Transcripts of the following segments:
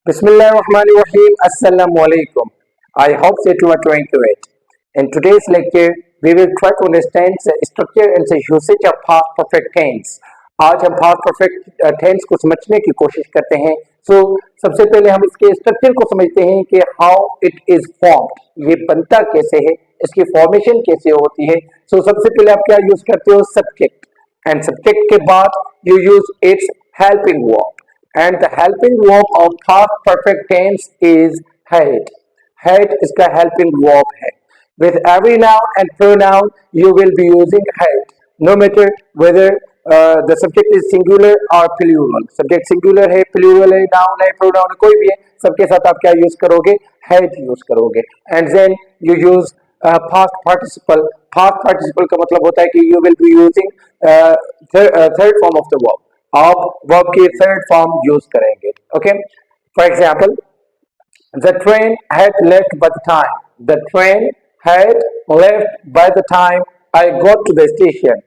Bismillahirrahmanirrahim. Assalamu alaikum. I hope that you are doing great. In today's lecture, we will try to understand the structure and the usage of past perfect tense. आज हम past perfect tense को समझने की कोशिश करते हैं. सबसे पहले हम इसके स्ट्रक्चर को समझते हैं कि how it is formed. ये बनता कैसे है, इसकी फॉर्मेशन कैसे होती है. सबसे पहले आप क्या यूज करते हो? सब्जेक्ट. एंड सब्जेक्ट के बाद you use its helping verb. And the helping verb of past perfect tense is had. Had इसका helping verb है. With every noun and pronoun, you will be using had. No matter whether the subject is singular or plural. Subject singular है, plural है, noun है, pronoun है, कोई भी है, सबके साथ आप क्या use करोगे? Had use करोगे. And then you use past participle. Past participle का मतलब होता है कि you will be using third form of the verb. आप verb की third form use करेंगे. Okay. For example, the train had left by the time. The train had left by the time I got to the station.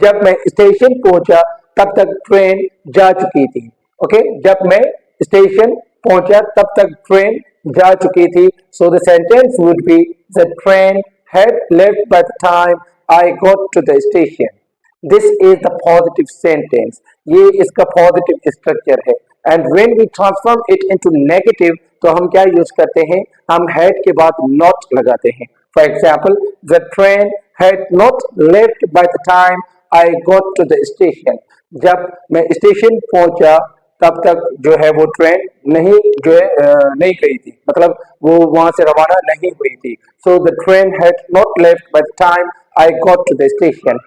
जब मैं station पहुंचा तब तक train जा चुकी थी. Okay. जब मैं स्टेशन पहुंचा तब तक ट्रेन जा चुकी थी. So the sentence would be the train had left by the time I got to the station. This is the positive sentence. ये इसका positive structure है. And when we transform it into negative, तो हम क्या use करते हैं? हम had के बाद not लगाते हैं. For example, the train had not left by the time I got to the station. जब मैं स्टेशन पहुंचा तब तक जो है वो ट्रेन नहीं जो है नहीं गई थी, मतलब वो वहां से रवाना नहीं हुई थी. So the train had not left by the time I got to the station.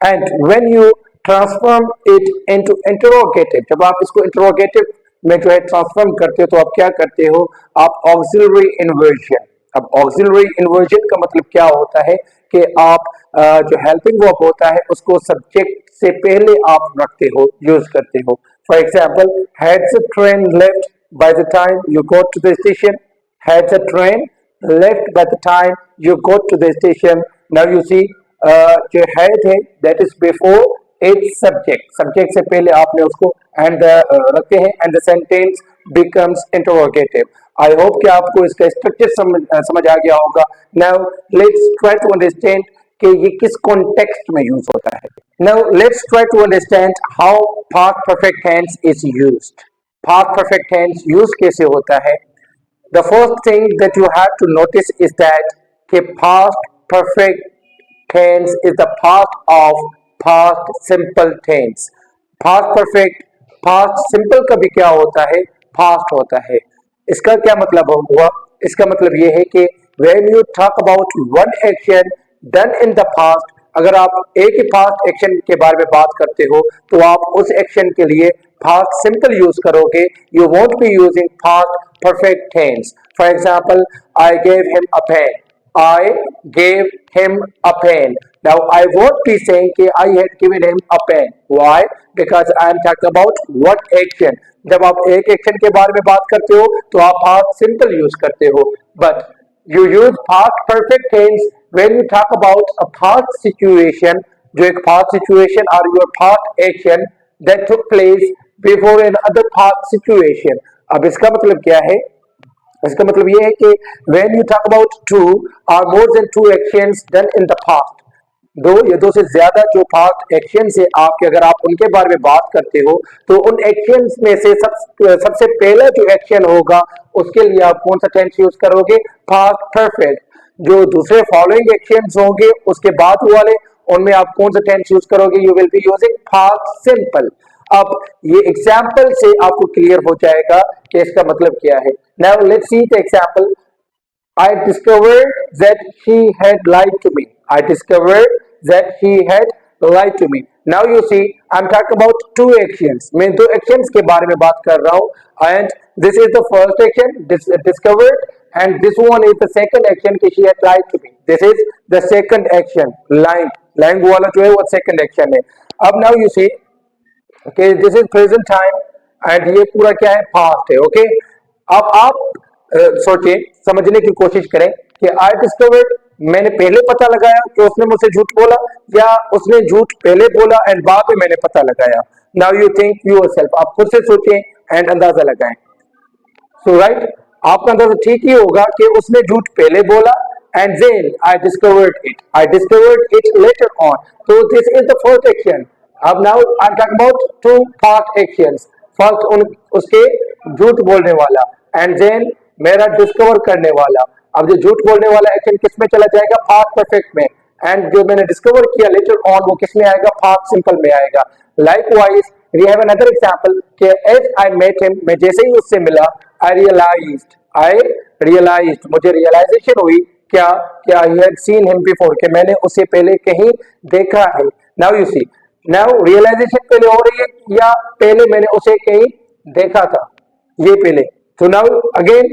And when you transform it into interrogative, जब आप इसको interrogative में जो है ट्रांसफॉर्म करते हो तो आप क्या करते हो? आप auxiliary inversion. अब auxiliary inversion का मतलब क्या होता है कि आप जो helping verb होता है उसको subject से पहले आप रखते हो, यूज करते हो. For example, had the train left by the time you got to the station? Had the train left by the time you got to the station? Now you see जो had है that is before its subject. Subject से पहले आपने उसको and रखते हैं and the sentence becomes interrogative. I hope कि आपको इसका स्ट्रक्चर समझ आ गया होगा. Now let's try to understand कि ये किस कॉन्टेक्स्ट में यूज होता है. Now let's try to understand how past perfect tense is used. Past perfect tense use कैसे होता है? The first thing that you have to notice is that कि past perfect tense is the part of past simple tense. Past perfect, past simple का भी क्या होता है? Past होता है. इसका क्या मतलब हुआ? इसका मतलब ये है कि when you talk about one action done in the past, अगर आप एक ही past action के बारे में बात करते हो तो आप उस action के लिए past simple use करोगे. You won't be using past perfect tense. For example, I gave him a pen. I gave him a pen. Now I won't be saying कि I had given him a pen. Why? Because I am talking about what action. जब आप एक action के बारे में बात करते हो तो आप past simple use करते हो. But you use past perfect tense when you talk about a past situation, जो एक past situation or your past action that took place before another past situation. अब इसका मतलब क्या है? इसका मतलब ये है कि when you talk about two or more than two actions done in the past, दो या दो से ज्यादा जो past actions है आपके, अगर आप उनके बारे में बात करते हो तो उन actions में से सबसे पहला जो action होगा उसके लिए आप कौन सा tense यूज करोगे? Past perfect. जो दूसरे following actions होंगे उसके बाद वाले, उनमें आप कौन सा tense यूज करोगे? You will be using past simple. अब ये एग्जाम्पल से आपको क्लियर हो जाएगा कि इसका मतलब क्या है. Now let's see the example. I discovered that he had lied to me. I discovered that he had lied to me. Now you see, I'm talking about two actions. मैं दो actions के बारे में बात कर रहा हूँ. And this is the first action, discovered, and this one is the second action कि she had lied to me. This is the second action, lying. Lying वाला जो है वो second action है. अब now you see, okay, this is present time and ये पूरा क्या है? Past है. Okay. अब आप सोचिए, समझने की कोशिश करें कि I discovered, मैंने पहले पता लगाया कि उसने मुझसे झूठ बोला या उसने झूठ पहले बोला एंड बाद में मैंने पता लगाया. Now you think yourself. आप खुद से सोचें एंड अंदाजा लगाएं. सो राइट, आपका अंदाजा ठीक ही होगा कि उसने झूठ पहले बोला and then I discovered it later on. तो this is the first action. अब now I am talking about two part actions. First उसके झूठ बोलने वाला एंड देन मेरा डिस्कवर करने वाला। अब जो झूठ बोलने वाला एक्शन किस में चला जाएगा? पास्ट परफेक्ट में। एंड जो मैंने डिस्कवर किया लेटर ऑन वो किस में आएगा? पास्ट सिंपल में आएगा। Likewise we have another example कि एज आई मेट हिम, मैं जैसे ही उससे मिला, आई रियलाइज्ड, मुझे रियलाइजेशन हुई क्या? क्या I had seen him before, कि मैंने उसे पहले कहीं देखा है। Now you see, now realisation पहले हो रही है या पहले मैंने उसे कहीं देखा था? ये पहले। तो नाउ अगेन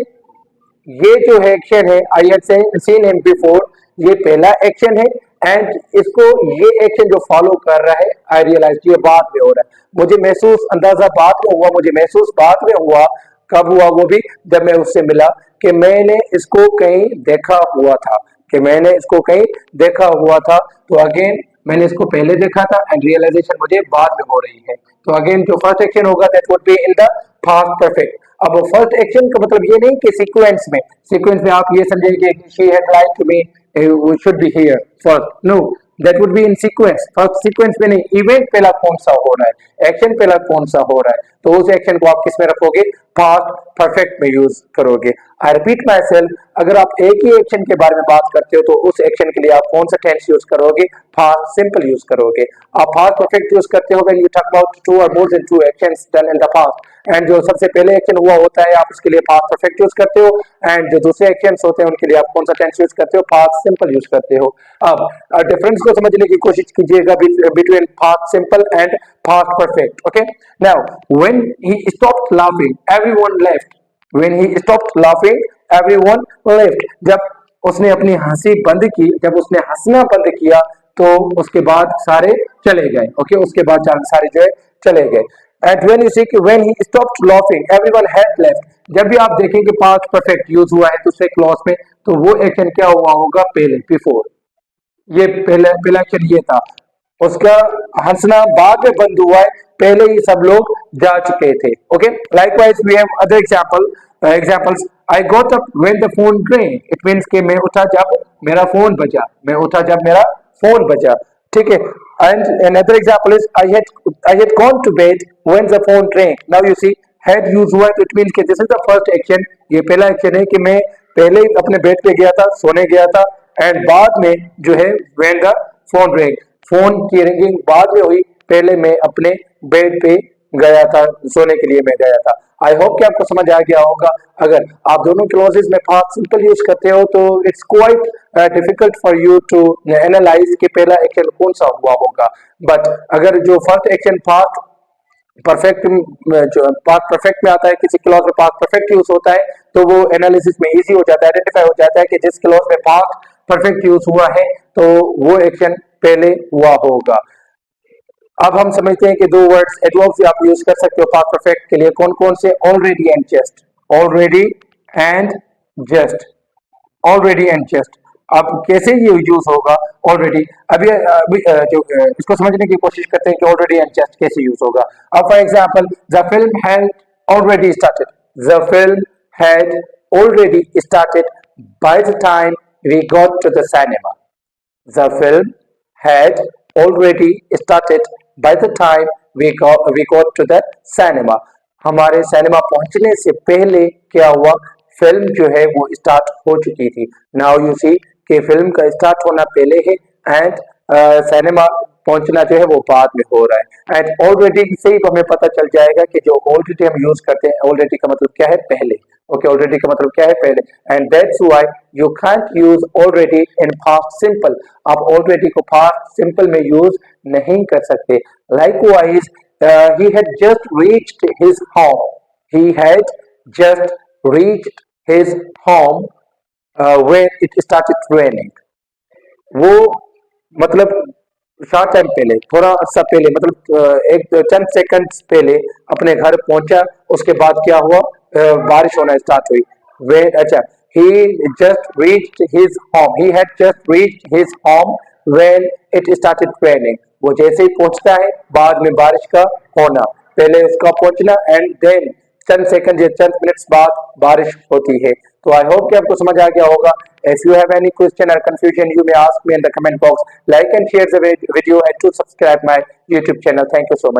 ये जो है एक्शन है, आई हैड सीन हिम बिफोर, ये पहला एक्शन है। एंड इसको ये एक्शन जो फॉलो कर रहा है आई रियलाइज, ये बाद में हो रहा है। मुझे महसूस, अंदाजा बाद में हुआ, मुझे महसूस बाद में हुआ। कब हुआ? वो भी जब मैं उससे मिला कि मैंने इसको कहीं देखा हुआ था, कि मैंने इसको कहीं देखा हुआ था। तो अगेन मैंने इसको पहले देखा था एंड रियलाइजेशन मुझे बाद में हो रही है। तो अगेन जो फर्स्ट एक्शन होगा that would be in the past perfect. अब फर्स्ट एक्शन का मतलब ये नहीं कि सीक्वेंस में आप ये समझेंगे कि she had like me, we should be here first, no, that would be in sequence. First sequence में नहीं, इवेंट पहला कौन सा हो रहा है, एक्शन पहला कौन सा हो रहा है, तो उस एक्शन को आप किस में रखोगे? पास्ट परफेक्ट में यूज करोगे। आई रिपीट माई सेल्फ, अगर आप एक ही एक्शन के बारे में बात करते हो तो उस एक्शन के लिए आप कौन सा टेंस यूज करोगे? पास्ट सिंपल यूज करोगे। आप पास्ट परफेक्ट यूज करते हो when you talk about two और more than two actions done in the past. And जो सबसे पहले एक्शन हुआ होता है आप उसके लिए पास्ट परफेक्ट यूज करते हो, एंड जो दूसरे एक्शंस होते हैं उनके लिए आप कौन सा टेंस यूज करते हो? पास्ट सिंपल यूज करते हो। अब डिफरेंस को समझने की कोशिश कीजिएगा between past simple and past perfect. Okay, now when he stopped laughing everyone left, when he stopped laughing everyone left, जब उसने अपनी हंसी बंद की, जब उसने हंसना बंद किया तो उसके बाद सारे चले गए। ओके, उसके बाद सारे जो है चले गए। एंड व्हेन यू सी कि when he stopped laughing everyone had left, जब भी आप देखेंगे पास्ट परफेक्ट यूज हुआ है दूसरे क्लॉज में तो वो एक्शन क्या हुआ होगा? पहले, बिफोर। ये पहला एक्शन ये था, उसका हंसना बाद में बंद हुआ है, पहले ही सब लोग जा चुके थे। Okay, likewise we have other examples. I got up when the phone ring, it means कि मैं उठा जब मेरा फोन बजा, मैं उठा जब मेरा फोन बजा। ठीक है, and another example is I had gone to bed when the phone ring. Now you see had use हुआ है तो इट मींस कि this is the first action, ये पहला एक्शन है कि मैं पहले ही अपने बेड पे गया था, सोने गया था, एंड बाद में जो है when the phone ring, phone की रिंगिंग बाद में हुई, पहले मैं अपने बेड पे गया था, सोने के लिए मैं गया था। आई होप कि आपको समझ आ गया होगा। अगर आप दोनों क्लॉजेस में पास्ट सिंपल यूज करते हो तो it's quite difficult for you to analyse कि पहला एक्शन कौन सा हुआ होगा। बट अगर जो फर्स्ट एक्शन पास्ट परफेक्ट, जो पास्ट परफेक्ट में आता है, किसी क्लॉज में पास्ट परफेक्ट यूज होता है तो वो एनालिसिस में इजी हो जाता है, आइडेंटिफाई हो जाता है कि जिस क्लॉज में पास्ट परफेक्ट यूज हुआ है तो वो एक्शन पहले हुआ होगा। अब हम समझते हैं कि दो वर्ड्स एडवर्ब्स आप यूज कर सकते हो पास्ट परफेक्ट के लिए, कौन कौन से? Already and just, already and just, already and just. अब कैसे ये यूज होगा ऑलरेडी? अभी जो इसको समझने की कोशिश करते हैं कि ऑलरेडी एंड जस्ट कैसे यूज होगा। अब for example, the film had already started, the film had already started by the time we got to the cinema, the film had already started by the time we got to the cinema. हमारे cinema पहुंचने से पहले क्या हुआ? Film जो है वो start हो चुकी थी। नाउ यू सी कि फिल्म का स्टार्ट होना पहले है एंड सिनेमा पहुंचना जो है वो बाद में हो रहा है। एंड ऑलरेडी से ही हमें पता चल जाएगा कि जो ऑलरेडी हम यूज करते हैं, ऑलरेडी का मतलब क्या है? पहले। ओके, ऑलरेडी का मतलब क्या है? पहले। And that's why you can't use already in past simple. आप ऑलरेडी को पास्ट सिंपल में यूज नहीं कर सकते। Likewise he had just reached his home, he had just reached his home when it started raining. वो मतलब short time पहले, थोड़ा सा पहले, मतलब एक चंद सेकंड्स पहले अपने घर पहुंचा, उसके बाद क्या हुआ? बारिश होना स्टार्ट हुई। वे अच्छा, he just reached his home, he had just reached his home when it started raining. वो जैसे ही पहुंचता है बाद में बारिश का होना, पहले उसका पहुंचना एंड देन चंद सेकंड या चंद मिनट्स बाद बारिश होती है। तो आई होप कि आपको समझ आ गया होगा। If you have any question और confusion you may ask me in the comment box. Like and share the video and to subscribe my YouTube channel. Thank you so much.